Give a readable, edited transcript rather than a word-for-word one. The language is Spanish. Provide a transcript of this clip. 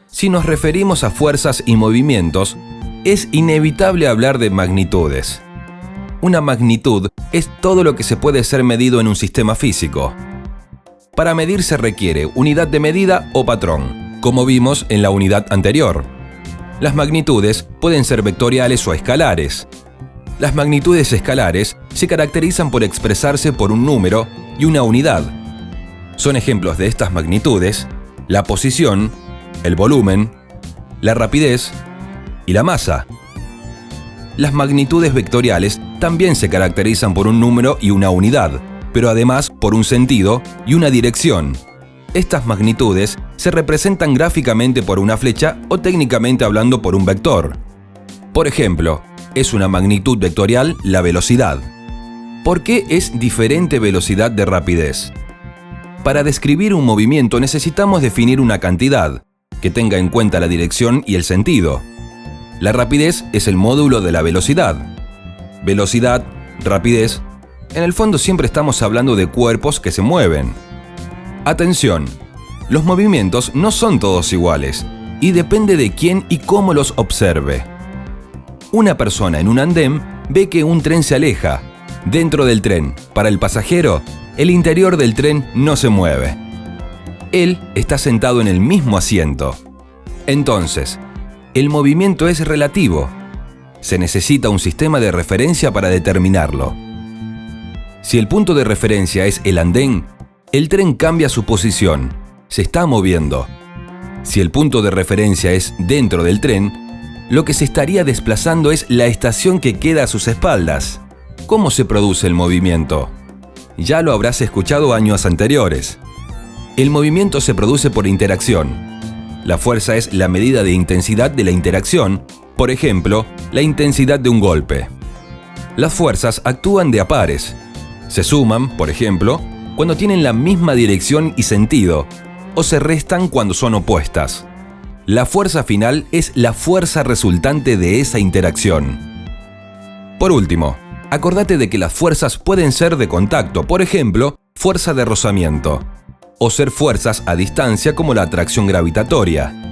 Si nos referimos a fuerzas y movimientos, es inevitable hablar de magnitudes. Una magnitud es todo lo que se puede ser medido en un sistema físico. Para medir se requiere unidad de medida o patrón, como vimos en la unidad anterior. Las magnitudes pueden ser vectoriales o escalares. Las magnitudes escalares se caracterizan por expresarse por un número y una unidad. Son ejemplos de estas magnitudes la posición, el volumen, la rapidez y la masa. Las magnitudes vectoriales también se caracterizan por un número y una unidad, pero además por un sentido y una dirección. Estas magnitudes se representan gráficamente por una flecha o técnicamente hablando por un vector. Por ejemplo, es una magnitud vectorial la velocidad. ¿Por qué es diferente velocidad de rapidez? Para describir un movimiento necesitamos definir una cantidad que tenga en cuenta la dirección y el sentido. La rapidez es el módulo de la velocidad. Velocidad, rapidez. En el fondo siempre estamos hablando de cuerpos que se mueven. Atención, los movimientos no son todos iguales y depende de quién y cómo los observe. Una persona en un andén ve que un tren se aleja. Dentro del tren, para el pasajero, el interior del tren no se mueve. Él está sentado en el mismo asiento. Entonces, el movimiento es relativo. Se necesita un sistema de referencia para determinarlo. Si el punto de referencia es el andén, el tren cambia su posición, se está moviendo. Si el punto de referencia es dentro del tren, lo que se estaría desplazando es la estación que queda a sus espaldas. ¿Cómo se produce el movimiento? Ya lo habrás escuchado años anteriores. El movimiento se produce por interacción. La fuerza es la medida de intensidad de la interacción, por ejemplo, la intensidad de un golpe. Las fuerzas actúan de a pares. Se suman, por ejemplo, cuando tienen la misma dirección y sentido, o se restan cuando son opuestas. La fuerza final es la fuerza resultante de esa interacción. Por último, acordate de que las fuerzas pueden ser de contacto, por ejemplo, fuerza de rozamiento, o ser fuerzas a distancia como la atracción gravitatoria.